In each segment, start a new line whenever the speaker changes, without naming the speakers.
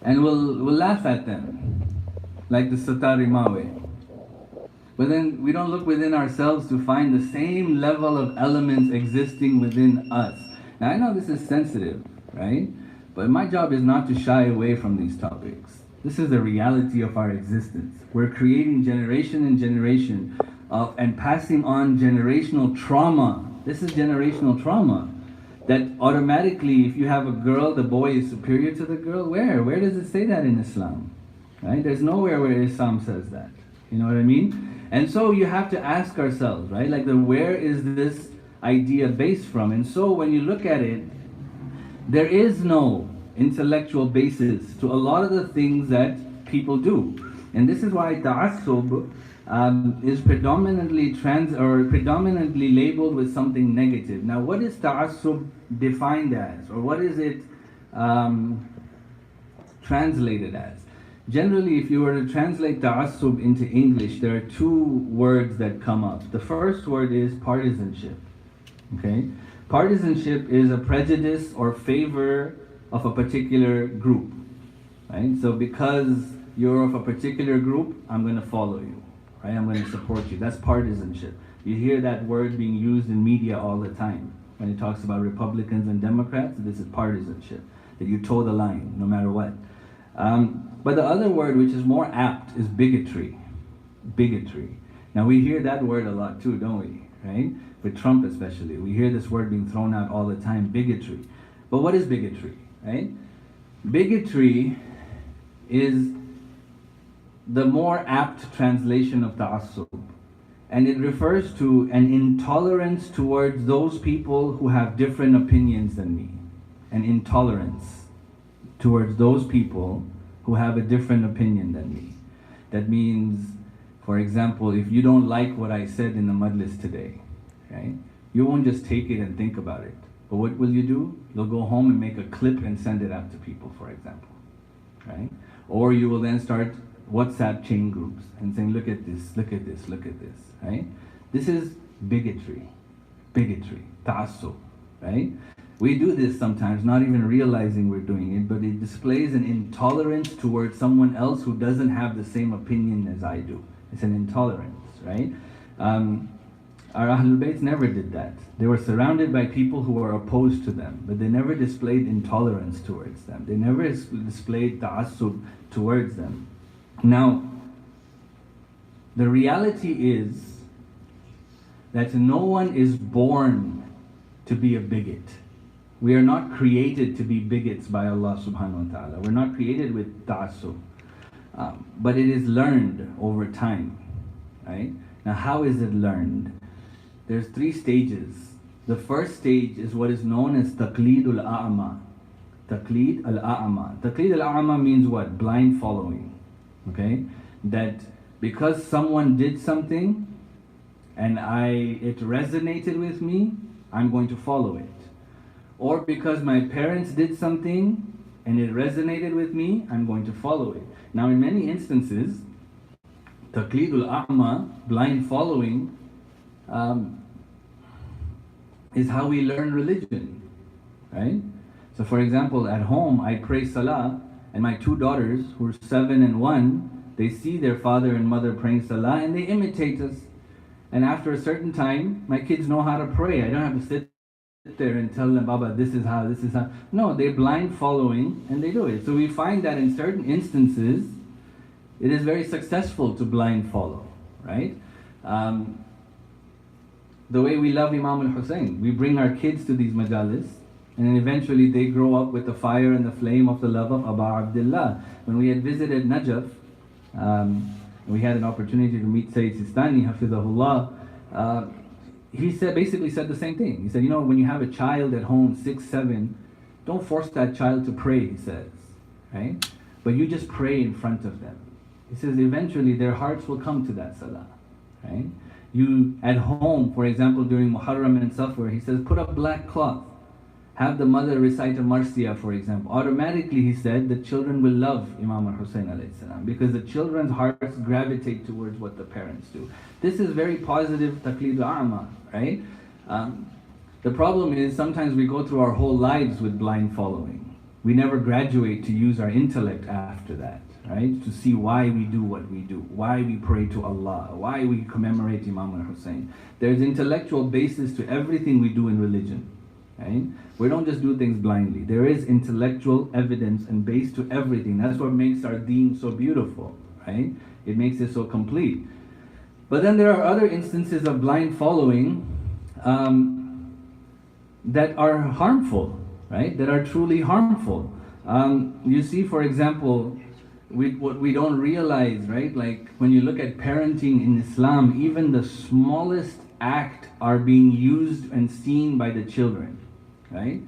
and we'll laugh at them, like the Satari Mawe. But then we don't look within ourselves to find the same level of elements existing within us. Now I know this is sensitive, right? But my job is not to shy away from these topics. This is the reality of our existence. We're creating generation and generation of, and passing on generational trauma. This is generational trauma. That automatically, if you have a girl, the boy is superior to the girl. Where? Where does it say that in Islam? Right? There's nowhere where Islam says that. You know what I mean? And so you have to ask ourselves, right? Like, where is this idea based from? And so when you look at it, there is no intellectual basis to a lot of the things that people do. And this is why ta'assub is predominantly predominantly labeled with something negative. Now, what is ta'assub defined as, or what is it translated as? Generally, if you were to translate ta'assub into English, there are two words that come up. The first word is partisanship. Okay? Partisanship is a prejudice or favor of a particular group. Right? So because you're of a particular group, I'm going to follow you. Right? I'm going to support you. That's partisanship. You hear that word being used in media all the time. When it talks about Republicans and Democrats, this is partisanship. That you toe the line, no matter what. But the other word, which is more apt, is bigotry. Bigotry. Now we hear that word a lot too, don't we? Right? With Trump especially. We hear this word being thrown out all the time, bigotry. But what is bigotry? Right? Bigotry is the more apt translation of ta'assub. And it refers to an intolerance towards those people who have different opinions than me. An intolerance towards those people who have a different opinion than me. That means, for example, if you don't like what I said in the majlis today, right? You won't just take it and think about it. But what will you do? You'll go home and make a clip and send it out to people, for example, right? Or you will then start WhatsApp chain groups and saying, look at this, look at this, look at this, right? This is bigotry, ta'assub, right? We do this sometimes, not even realizing we're doing it, but it displays an intolerance towards someone else who doesn't have the same opinion as I do. It's an intolerance, right? Our Ahlul Bayt never did that. They were surrounded by people who were opposed to them, but they never displayed intolerance towards them. They never displayed ta'assub towards them. Now, the reality is that no one is born to be a bigot. We are not created to be bigots by Allah subhanahu wa ta'ala. We're not created with ta'assub. But it is learned over time. Right? Now, how is it learned? There's three stages. The first stage is what is known as taqleed al-a'ma. Taqleed al-a'ma. Taqleed al-a'ma means what? Blind following. Okay? That because someone did something and it resonated with me, I'm going to follow it. Or because my parents did something and it resonated with me, I'm going to follow it. Now, in many instances, taqleed al-a'ma, blind following, is how we learn religion, right? So for example, at home, I pray salah, and my two daughters, who are 7 and 1, they see their father and mother praying salah, and they imitate us. And after a certain time, my kids know how to pray. I don't have to sit there and tell them, Baba, this is how. No, they're blind following, and they do it. So we find that in certain instances, it is very successful to blind follow, right? The way we love Imam al-Hussein, we bring our kids to these majalis, and then eventually they grow up with the fire and the flame of the love of Aba Abdullah. When we had visited Najaf, we had an opportunity to meet Sayyid Sistani, Hafizahullah. He basically said the same thing. He said, when you have a child at home, 6, 7, don't force that child to pray, he says, right? But you just pray in front of them. He says, eventually their hearts will come to that salah, right? You, at home, for example, during Muharram and Safar, he says, put a black cloth. Have the mother recite a Marsiya, for example. Automatically, he said, the children will love Imam al-Hussein alayhi salam, because the children's hearts gravitate towards what the parents do. This is very positive taqleed al-a'ma, right? The problem is sometimes we go through our whole lives with blind following. We never graduate to use our intellect after that, right? To see why we do what we do, why we pray to Allah, why we commemorate Imam al-Hussein. There's intellectual basis to everything we do in religion, right? We don't just do things blindly. There is intellectual evidence and base to everything. That's what makes our deen so beautiful, right? It makes it so complete. But then there are other instances of blind following that are harmful, right? That are truly harmful. You see, for example, what we don't realize, right? Like when you look at parenting in Islam, even the smallest act are being used and seen by the children, right?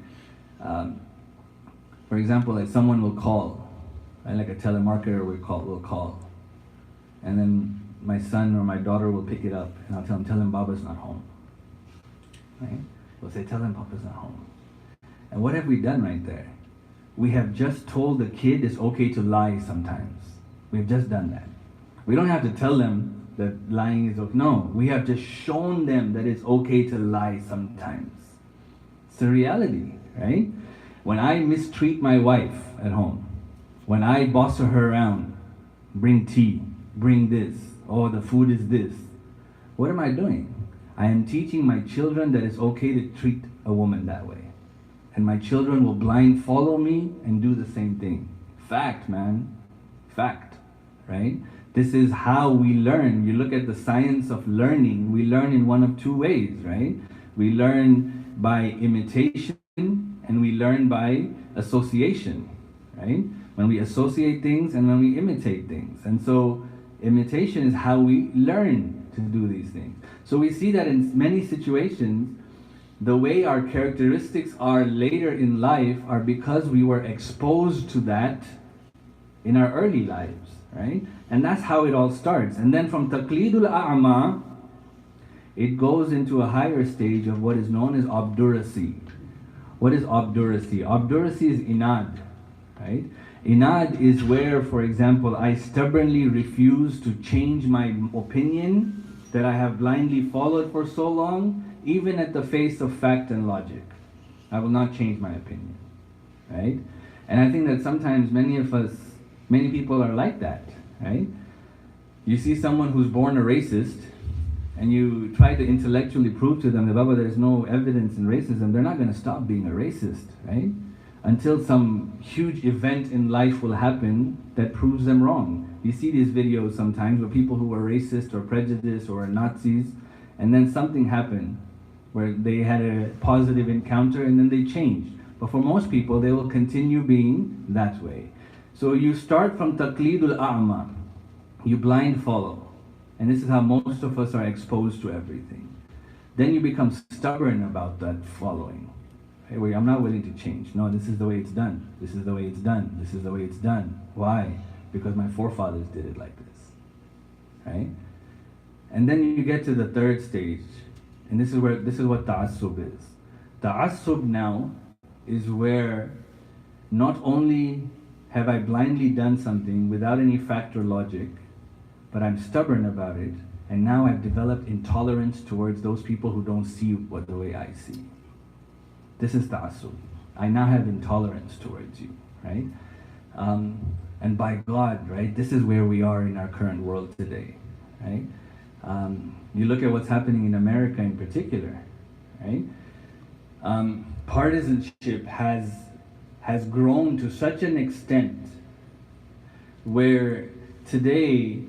For example, like someone will call, right? Like a telemarketer will call, and then my son or my daughter will pick it up, and I'll tell him Baba's not home, right? We'll say, tell him Papa's not home. And what have we done right there? We have just told the kid it's okay to lie sometimes. We've just done that. We don't have to tell them that lying is okay. No, we have just shown them that it's okay to lie sometimes. It's the reality, right? When I mistreat my wife at home, when I boss her around, bring tea, bring this, oh, the food is this, what am I doing? I am teaching my children that it's okay to treat a woman that way. And my children will blind follow me and do the same thing. Fact, man. Fact, right? This is how we learn. You look at the science of learning, we learn in one of two ways, right? We learn by imitation and we learn by association, right? When we associate things and when we imitate things. And so imitation is how we learn to do these things. So we see that in many situations, the way our characteristics are later in life are because we were exposed to that in our early lives, right? And that's how it all starts. And then from taqlidul a'ma, it goes into a higher stage of what is known as obduracy. What is obduracy? Obduracy is inad, right? Inad is where, for example, I stubbornly refuse to change my opinion that I have blindly followed for so long, even at the face of fact and logic. I will not change my opinion, right? And I think that sometimes many people are like that, right? You see someone who's born a racist, and you try to intellectually prove to them that, Baba, there's no evidence in racism, they're not going to stop being a racist, right? Until some huge event in life will happen that proves them wrong. You see these videos sometimes where people who are racist or prejudiced or Nazis, and then something happened where they had a positive encounter and then they changed. But for most people, they will continue being that way. So you start from taqlidul a'ma, you blind follow. And this is how most of us are exposed to everything. Then you become stubborn about that following. Hey, wait, I'm not willing to change. No, this is the way it's done. This is the way it's done. This is the way it's done. Why? Because my forefathers did it like this, right? And then you get to the third stage, and this is what ta'assub is. Ta'assub now is where not only have I blindly done something without any fact or logic, but I'm stubborn about it, and now I've developed intolerance towards those people who don't see what the way I see. This is ta'assub. I now have intolerance towards you, right? And by God, right, this is where we are in our current world today, right? You look at what's happening in America in particular, right? Partisanship has grown to such an extent where today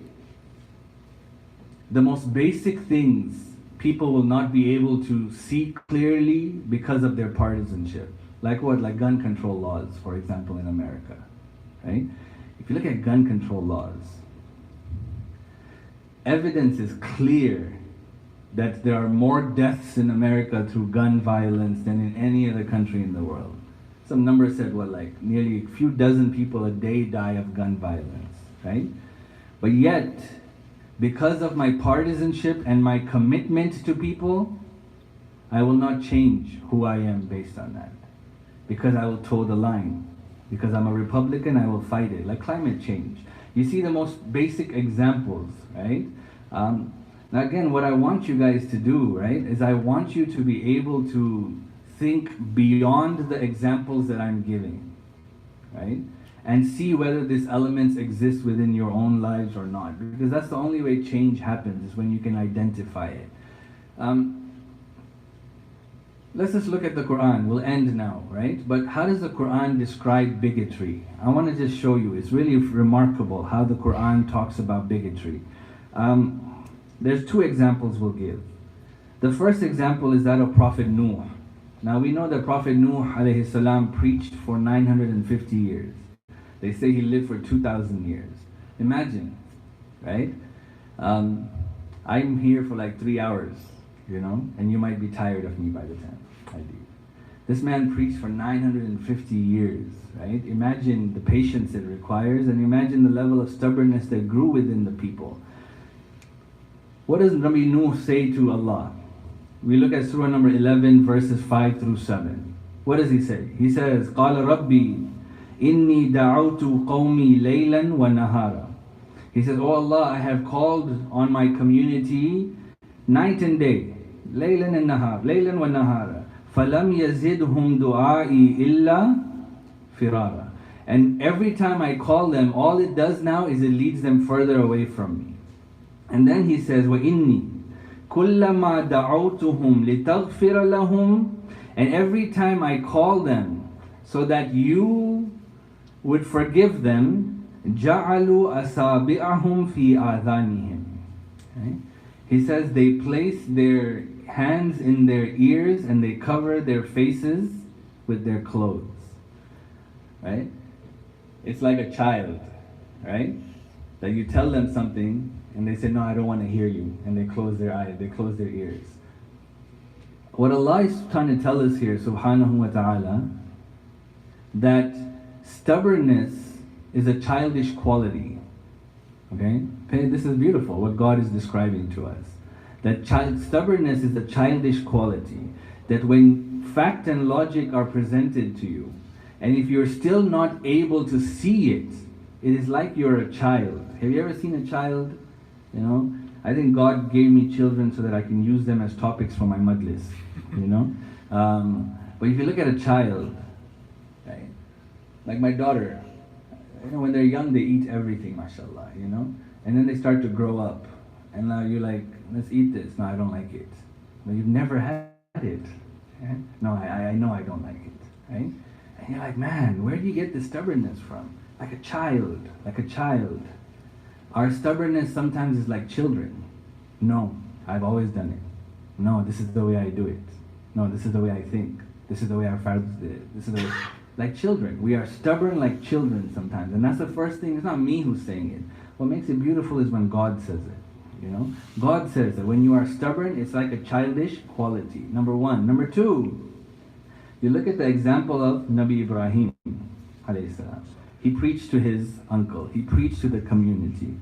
the most basic things people will not be able to see clearly because of their partisanship. Like what? Like gun control laws, for example, in America, right? If you look at gun control laws, evidence is clear that there are more deaths in America through gun violence than in any other country in the world. Some number said, what, like nearly a few dozen people a day die of gun violence, right? But yet, because of my partisanship and my commitment to people, I will not change who I am based on that. Because I will toe the line. Because I'm a Republican, I will fight it. Like climate change. You see the most basic examples, right? Now again, what I want you guys to do, right, is I want you to be able to think beyond the examples that I'm giving. right? And see whether these elements exist within your own lives or not. Because that's the only way change happens, is when you can identify it. Let's just look at the Quran. We'll end now, right? But how does the Quran describe bigotry? I want to just show you. It's really remarkable how the Quran talks about bigotry. There's two examples we'll give. The first example is that of Prophet Nuh. Now we know that Prophet Nuh alayhi salam preached for 950 years. They say he lived for 2,000 years. Imagine, right? I'm here for like 3 hours, you know, and you might be tired of me by the time I leave. This man preached for 950 years, right? Imagine the patience it requires, and imagine the level of stubbornness that grew within the people. What does Nabi Nuh say to Allah? We look at Surah number 11, verses 5 through 7. What does he say? He says, قَالَ رَبِّي إِنِّي دَعَوْتُ قَوْمِي لَيْلًا وَنَهَارًا. He says, Oh Allah, I have called on my community night and day. لَيْلًا and nahar, لَيْلًا وَنَهَارًا. فَلَمْ يَزِدْهُمْ دُعَائِي إِلَّا فِرَارًا. And every time I call them, all it does now is it leads them further away from me. And then he says, وَإِنِّي كُلَّمَا دَعَوْتُهُمْ لِتَغْفِرَ لَهُمْ. And every time I call them so that you would forgive them, جَعَلُوا أَصَابِعَهُمْ فِي آذَانِهِمْ. Okay? He says they place their hands in their ears and they cover their faces with their clothes. Right? It's like a child, right? That you tell them something and they say, no, I don't want to hear you. And they close their eyes, they close their ears. What Allah is trying to tell us here, subhanahu wa ta'ala, that stubbornness is a childish quality. Okay? This is beautiful, what God is describing to us. That stubbornness is a childish quality. That when fact and logic are presented to you, and if you're still not able to see it, it is like you're a child. Have you ever seen a child? You know, I think God gave me children so that I can use them as topics for my majlis, you know. But if you look at a child, right, like my daughter, you know, when they're young, they eat everything, mashallah, you know. And then they start to grow up, and now you're like, let's eat this. No, I don't like it. But you've never had it. Right? No, I know I don't like it, right? And you're like, man, where do you get this stubbornness from? Like a child, like a child. Our stubbornness sometimes is like children. No, I've always done it. No, this is the way I do it. No, this is the way I think. This is the way our fathers did it. This is the way, like children. We are stubborn like children sometimes. And that's the first thing. It's not me who's saying it. What makes it beautiful is when God says it. You know? God says that when you are stubborn, it's like a childish quality. Number one. Number two, you look at the example of Nabi Ibrahim alayhi salam. He preached to his uncle. He preached to the community.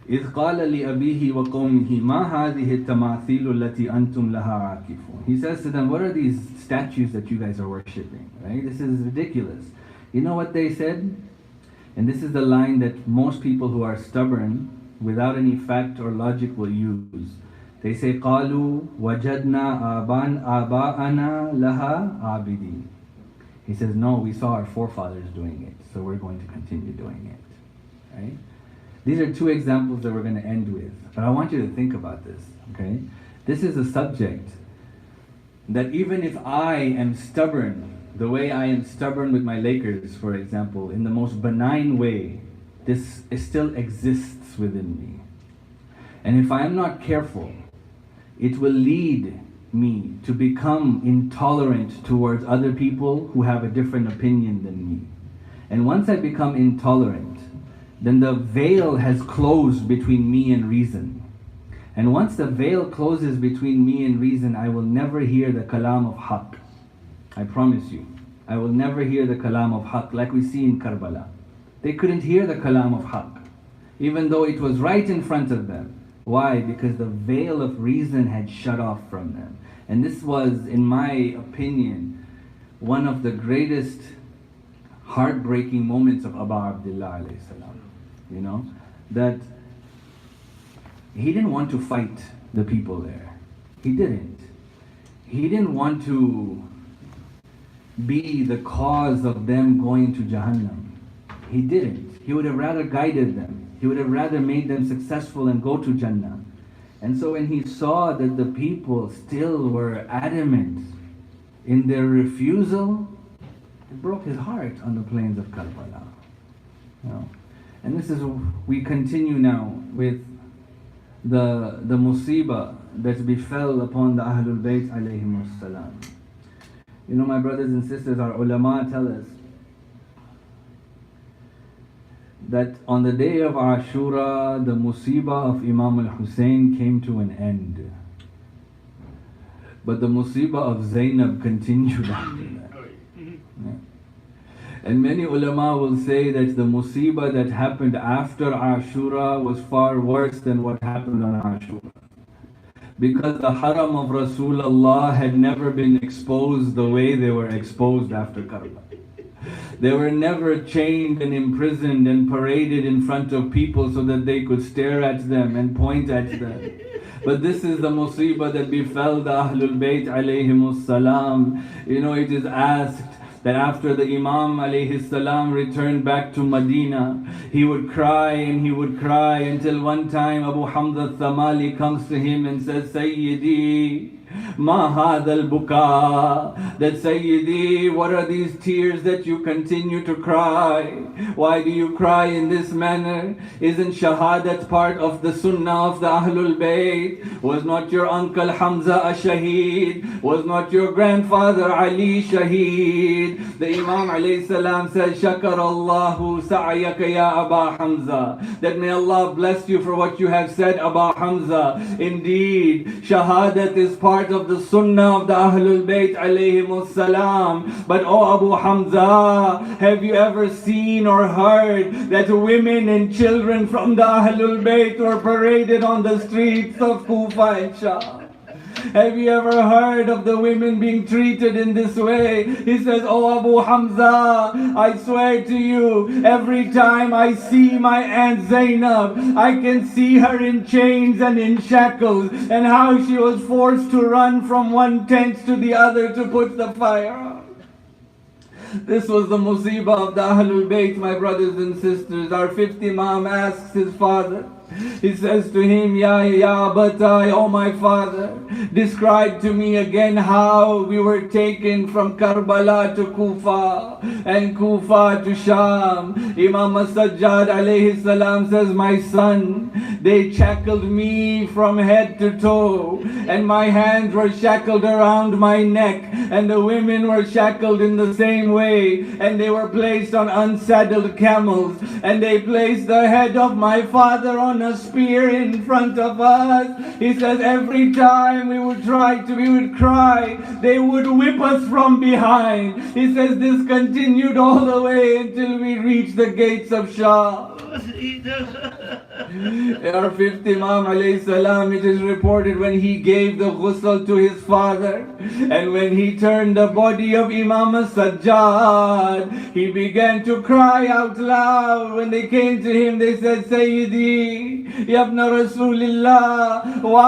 إِذْ قَالَ لِأَبِيهِ وَقَوْمِهِ مَا هَذِهِ التَّمَاثِيلُ الَّتِي أَنْتُمْ لَهَا عَاكِفُونَ. He says to them, what are these statues that you guys are worshipping? Right? This is ridiculous. You know what they said? And this is the line that most people who are stubborn, without any fact or logic, will use. They say, قَالُوا وَجَدْنَا آبَاءَنَا لَهَا عَابِدِينَ. He says, no, we saw our forefathers doing it, so we're going to continue doing it. Right? These are two examples that we're going to end with. But I want you to think about this. Okay? This is a subject that even if I am stubborn, the way I am stubborn with my Lakers, for example, in the most benign way, this still exists within me. And if I am not careful, it will lead me to become intolerant towards other people who have a different opinion than me. And once I become intolerant, then the veil has closed between me and reason. And once the veil closes between me and reason, I will never hear the kalam of haqq. I promise you. I will never hear the kalam of haqq, like we see in Karbala. They couldn't hear the kalam of haqq, even though it was right in front of them. Why? Because the veil of reason had shut off from them. And this was, in my opinion, one of the greatest heartbreaking moments of Abu Abdullah alayhi salam. You know, that he didn't want to fight the people there. He didn't. He didn't want to be the cause of them going to Jahannam. He didn't. He would have rather guided them. He would have rather made them successful and go to Jannah. And so when he saw that the people still were adamant in their refusal, it broke his heart on the plains of Karbala. You know? And this is, we continue now with the musibah that befell upon the Ahlul Bayt alayhimus salam. You know, my brothers and sisters, our ulama tell us that on the day of Ashura, the musibah of Imam al-Hussein came to an end. But the musibah of Zainab continued after that. Yeah. And many ulama will say that the musibah that happened after Ashura was far worse than what happened on Ashura. Because the haram of Rasulullah had never been exposed the way they were exposed after Karbala. They were never chained and imprisoned and paraded in front of people so that they could stare at them and point at them. But this is the musibah that befell the Ahlul Bayt alayhimus salam. You know, it is asked that after the Imam alayhi salam returned back to Medina, he would cry and he would cry until one time Abu Hamza Thamali comes to him and says, Sayyidi, Ma hadha al-buka, that Sayyidi, what are these tears that you continue to cry? Why do you cry in this manner? Isn't shahadat part of the sunnah of the Ahlul Bayt? Was not your uncle Hamza a shaheed? Was not your grandfather Ali shaheed? The Imam alayhi salam says, Shakar Allahu sa'yaka ya Aba Hamza, that may Allah bless you for what you have said, Aba Hamza. Indeed, shahadat is part of the sunnah of the Ahlul Bayt alayhimus salam. But oh Abu Hamza, have you ever seen or heard that women and children from the Ahlul Bayt were paraded on the streets of Kufa and Sham? Have you ever heard of the women being treated in this way? He says, oh Abu Hamza, I swear to you, every time I see my Aunt Zainab, I can see her in chains and in shackles, and how she was forced to run from one tent to the other to put the fire out. This was the musibah of the Ahlul Bayt, my brothers and sisters. Our fifth Imam asks his father, he says to him, Ya Abatai, oh my father, describe to me again how we were taken from Karbala to Kufa and Kufa to Sham. Imam As-Sajjad alayhi salam says, my son, they shackled me from head to toe, and my hands were shackled around my neck, and the women were shackled in the same way, and they were placed on unsaddled camels, and they placed the head of my father on a spear in front of us. He says, every time we would cry, they would whip us from behind. He says, this continued all the way until we reached the gates of Shah. Our fifth Imam alayhi salam, it is reported when he gave the ghusl to his father, and when he turned the body of Imam As-Sajjad, he began to cry out loud. When they came to him, they said, Sayyidi, Ya ibn Rasulillah, why